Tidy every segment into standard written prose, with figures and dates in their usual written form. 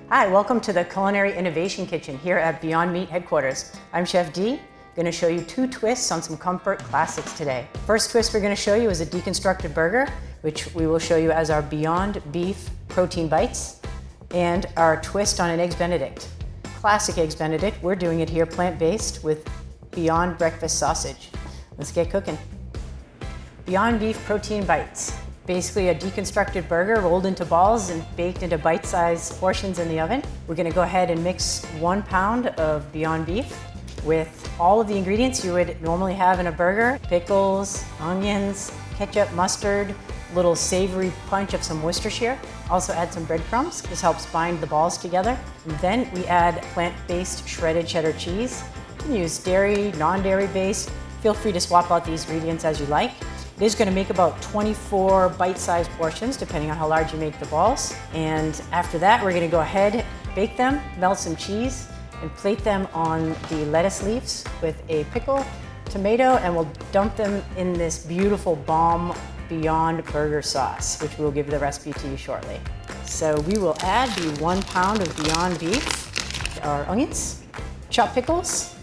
Hi, welcome to the Culinary Innovation Kitchen here at Beyond Meat headquarters. I'm Chef D, going to show you 2 twists on some comfort classics today. First twist we're going to show you is a deconstructed burger, which we will show you as our Beyond Beef Protein Bites, and our twist on an Eggs Benedict. Classic Eggs Benedict, we're doing it here plant-based with Beyond Breakfast Sausage. Let's get cooking. Beyond Beef Protein Bites. Basically a deconstructed burger rolled into balls and baked into bite-sized portions in the oven. We're gonna go ahead and mix 1 pound of Beyond Beef with all of the ingredients you would normally have in a burger. Pickles, onions, ketchup, mustard, little savory punch of some Worcestershire. Also add some breadcrumbs. This helps bind the balls together. And then we add plant-based shredded cheddar cheese. You can use dairy, non-dairy based. Feel free to swap out these ingredients as you like. It is going to make about 24 bite-sized portions, depending on how large you make the balls. And after that, we're going to go ahead, bake them, melt some cheese, and plate them on the lettuce leaves with a pickle, tomato, and we'll dump them in this beautiful bomb Beyond Burger sauce, which we'll give the recipe to you shortly. So we will add the 1 pound of Beyond Beef, our onions, chopped pickles,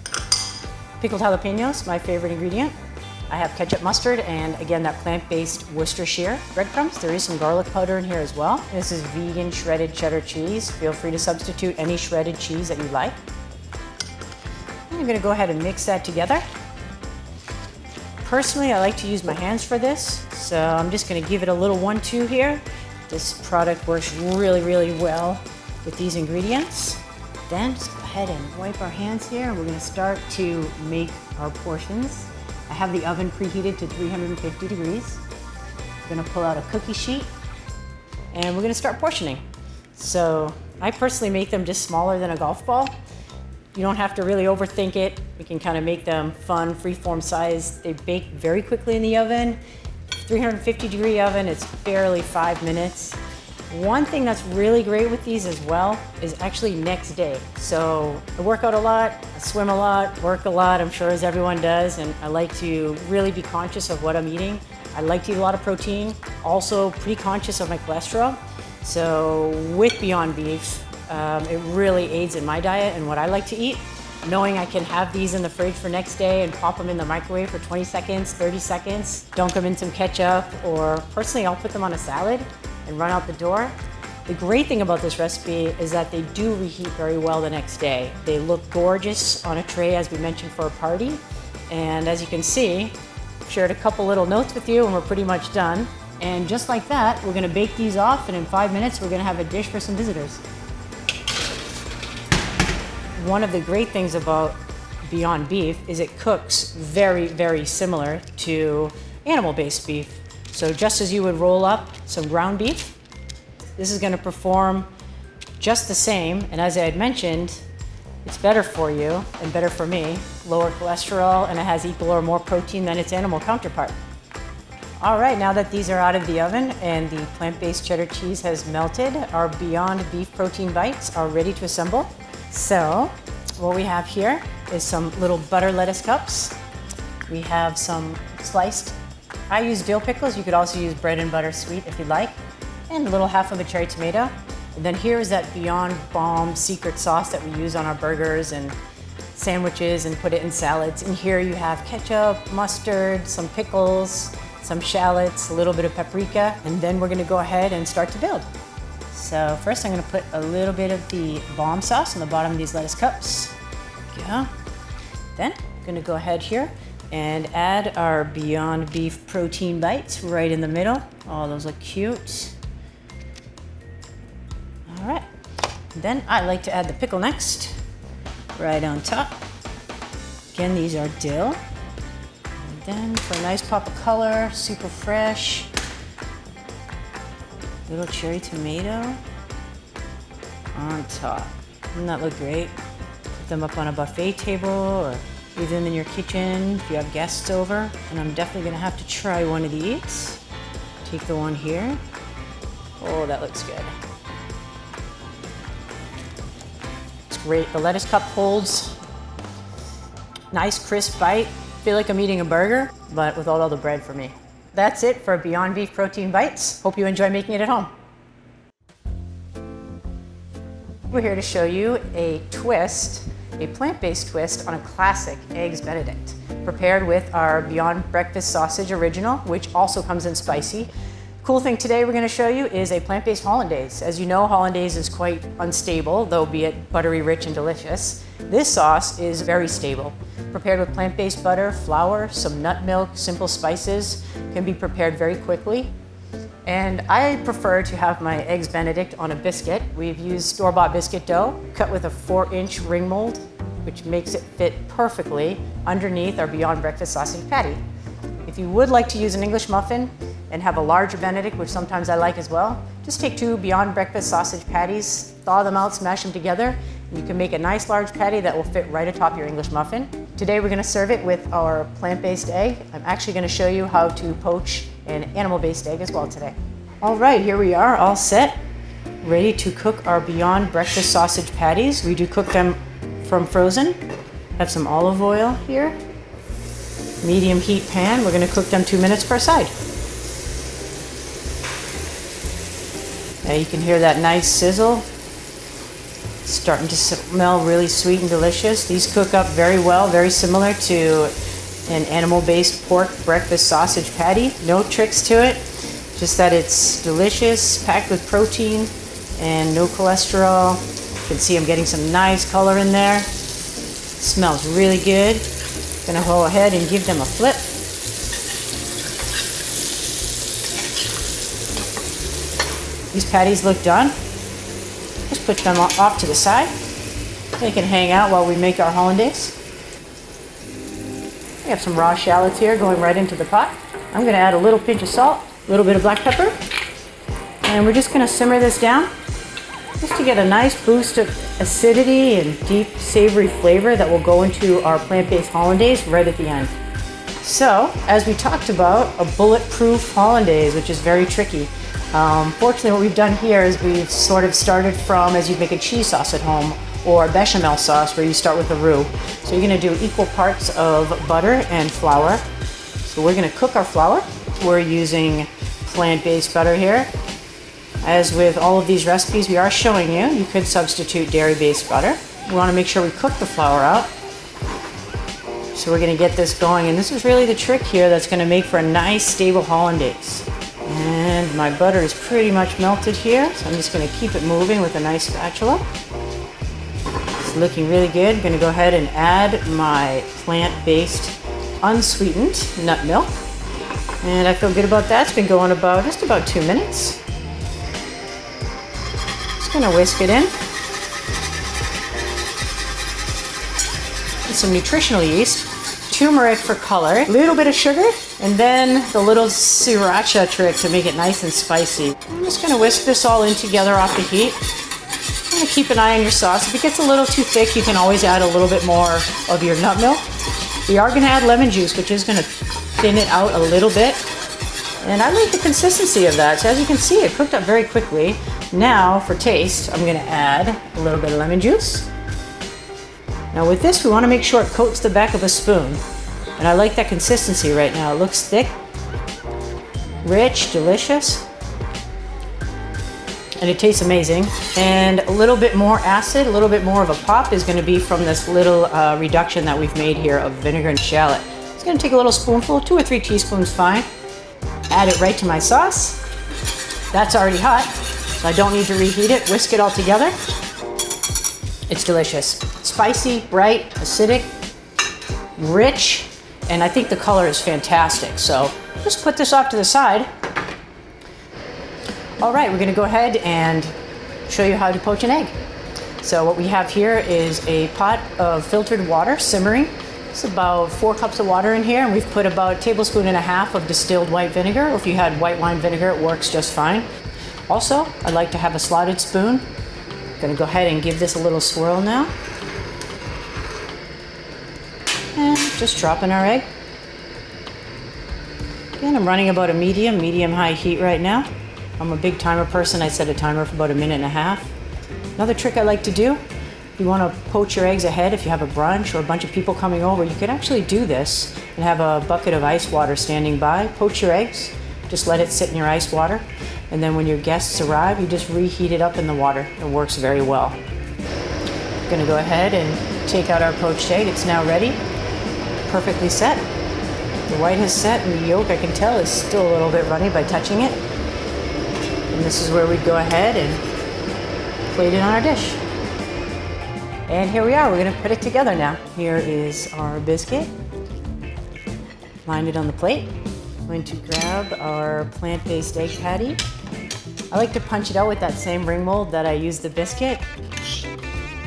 pickled jalapenos, my favorite ingredient. I have ketchup, mustard, and again, that plant-based Worcestershire. Breadcrumbs, there is some garlic powder in here as well. This is vegan shredded cheddar cheese. Feel free to substitute any shredded cheese that you like. And I'm gonna go ahead and mix that together. Personally, I like to use my hands for this, so I'm just gonna give it a little 1-2 here. This product works really, really well with these ingredients. Then just go ahead and wipe our hands here, and we're gonna start to make our portions. I have the oven preheated to 350 degrees. I'm gonna pull out a cookie sheet and we're gonna start portioning. So I personally make them just smaller than a golf ball. You don't have to really overthink it. We can kind of make them fun, freeform size. They bake very quickly in the oven. 350 degree oven, it's barely 5 minutes. One thing that's really great with these as well is actually next day. So I work out a lot, I swim a lot, work a lot, I'm sure as everyone does, and I like to really be conscious of what I'm eating. I like to eat a lot of protein, also pretty conscious of my cholesterol. So with Beyond Beef, it really aids in my diet and what I like to eat. Knowing I can have these in the fridge for next day and pop them in the microwave for 20 seconds, 30 seconds, dunk them in some ketchup, or personally I'll put them on a salad and run out the door. The great thing about this recipe is that they do reheat very well the next day. They look gorgeous on a tray, as we mentioned, for a party. And as you can see, I've shared a couple little notes with you and we're pretty much done. And just like that, we're gonna bake these off, and in 5 minutes, we're gonna have a dish for some visitors. One of the great things about Beyond Beef is it cooks very, very similar to animal-based beef. So just as you would roll up some ground beef, this is gonna perform just the same. And as I had mentioned, it's better for you and better for me, lower cholesterol, and it has equal or more protein than its animal counterpart. All right, now that these are out of the oven and the plant-based cheddar cheese has melted, our Beyond Beef Protein Bites are ready to assemble. So what we have here is some little butter lettuce cups. We have some sliced, I use dill pickles. You could also use bread and butter sweet if you'd like, and a little half of a cherry tomato. And then here is that Beyond Bomb secret sauce that we use on our burgers and sandwiches and put it in salads. And here you have ketchup, mustard, some pickles, some shallots, a little bit of paprika, and then we're gonna go ahead and start to build. So first I'm gonna put a little bit of the bomb sauce on the bottom of these lettuce cups. There we go. Then I'm gonna go ahead here and add our Beyond Beef Protein Bites right in the middle. Oh, those look cute. All right. Then I like to add the pickle next, right on top. Again, these are dill. And then for a nice pop of color, super fresh, little cherry tomato on top. Doesn't that look great? Put them up on a buffet table or leave them in your kitchen if you have guests over. And I'm definitely gonna have to try one of these. Take the one here. Oh, that looks good. It's great. The lettuce cup holds nice crisp bite. Feel like I'm eating a burger, but without all the bread for me. That's it for Beyond Beef Protein Bites. Hope you enjoy making it at home. We're here to show you a twist, a plant-based twist on a classic Eggs Benedict, prepared with our Beyond Breakfast Sausage Original, which also comes in spicy. Cool thing today we're going to show you is a plant-based hollandaise. As you know, hollandaise is quite unstable, though be it buttery rich and delicious. This sauce is very stable. Prepared with plant-based butter, flour, some nut milk, simple spices, can be prepared very quickly. And I prefer to have my Eggs Benedict on a biscuit. We've used store-bought biscuit dough, cut with a 4-inch ring mold, which makes it fit perfectly underneath our Beyond Breakfast sausage patty. If you would like to use an English muffin and have a larger Benedict, which sometimes I like as well, just take 2 Beyond Breakfast sausage patties, thaw them out, smash them together, and you can make a nice large patty that will fit right atop your English muffin. Today we're going to serve it with our plant-based egg. I'm actually going to show you how to poach an animal-based egg as well today. All right, here we are, all set, ready to cook our Beyond Breakfast sausage patties. We do cook them from frozen. Have some olive oil here. Medium heat pan. We're going to cook them 2 minutes per side. Now you can hear that nice sizzle. It's starting to smell really sweet and delicious. These cook up very well, very similar to an animal-based pork breakfast sausage patty. No tricks to it, just that it's delicious, packed with protein and no cholesterol. You can see I'm getting some nice color in there. Smells really good. Gonna go ahead and give them a flip. These patties look done. Just put them off to the side. They can hang out while we make our hollandaise. We have some raw shallots here going right into the pot. I'm going to add a little pinch of salt, a little bit of black pepper, and we're just going to simmer this down just to get a nice boost of acidity and deep savory flavor that will go into our plant-based hollandaise right at the end. So, as we talked about, a bulletproof hollandaise, which is very tricky. Fortunately, what we've done here is we've sort of started from as you'd make a cheese sauce at home or a bechamel sauce where you start with a roux. So you're going to do equal parts of butter and flour. So we're going to cook our flour. We're using plant-based butter here. As with all of these recipes we are showing you, you could substitute dairy-based butter. We want to make sure we cook the flour out. So we're going to get this going, and this is really the trick here that's going to make for a nice stable hollandaise. And my butter is pretty much melted here, so I'm just going to keep it moving with a nice spatula. It's looking really good. I'm going to go ahead and add my plant-based unsweetened nut milk. And I feel good about that. It's been going just about 2 minutes. Just going to whisk it in. And some nutritional yeast. Turmeric for color, a little bit of sugar, and then the little sriracha trick to make it nice and spicy. I'm just going to whisk this all in together off the heat. I'm going to keep an eye on your sauce. If it gets a little too thick, you can always add a little bit more of your nut milk. We are going to add lemon juice, which is going to thin it out a little bit. And I like the consistency of that. So as you can see, it cooked up very quickly. Now for taste, I'm going to add a little bit of lemon juice. Now with this, we want to make sure it coats the back of a spoon. And I like that consistency right now. It looks thick, rich, delicious, and it tastes amazing. And a little bit more acid, a little bit more of a pop is going to be from this little reduction that we've made here of vinegar and shallot. It's going to take a little spoonful, 2 or 3 teaspoons fine. Add it right to my sauce. That's already hot, so I don't need to reheat it. Whisk it all together. It's delicious. Spicy, bright, acidic, rich, and I think the color is fantastic. So just put this off to the side. All right, we're gonna go ahead and show you how to poach an egg. So what we have here is a pot of filtered water simmering. It's about 4 cups of water in here, and we've put about 1.5 tablespoons of distilled white vinegar. If you had white wine vinegar, it works just fine. Also, I like to have a slotted spoon. Gonna go ahead and give this a little swirl now. And just drop in our egg. Again, I'm running about a medium-high heat right now. I'm a big timer person. I set a timer for about 1.5 minutes. Another trick I like to do, if you want to poach your eggs ahead, if you have a brunch or a bunch of people coming over, you could actually do this and have a bucket of ice water standing by. Poach your eggs, just let it sit in your ice water. And then when your guests arrive, you just reheat it up in the water. It works very well. Gonna go ahead and take out our poached egg. It's now ready, perfectly set. The white has set and the yolk, I can tell, is still a little bit runny by touching it. And this is where we'd go ahead and plate it on our dish. And here we are, we're gonna put it together now. Here is our biscuit. Line it on the plate. I'm going to grab our plant-based egg patty. I like to punch it out with that same ring mold that I used the biscuit.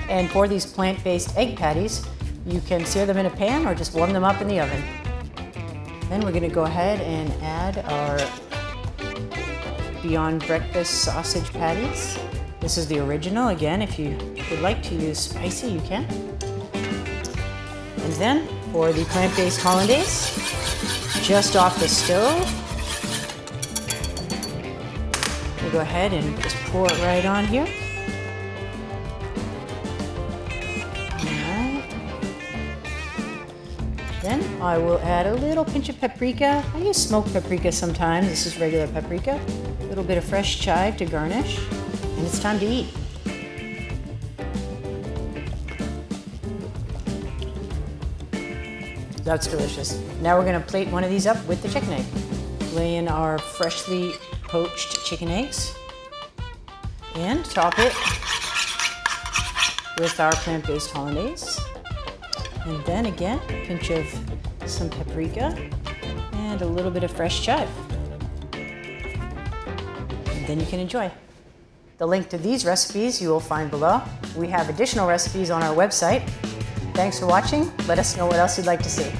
And for these plant-based egg patties, you can sear them in a pan or just warm them up in the oven. Then we're gonna go ahead and add our Beyond Breakfast sausage patties. This is the original. Again, if you would like to use spicy, you can. And then for the plant-based hollandaise, just off the stove, we'll go ahead and just pour it right on here. Then I will add a little pinch of paprika. I use smoked paprika sometimes. This is regular paprika. A little bit of fresh chive to garnish. And it's time to eat. That's delicious. Now we're gonna plate one of these up with the chicken egg. Lay in our freshly poached chicken eggs. And top it with our plant-based hollandaise. And then again, a pinch of some paprika and a little bit of fresh chive. And then you can enjoy. The link to these recipes you will find below. We have additional recipes on our website. Thanks for watching. Let us know what else you'd like to see.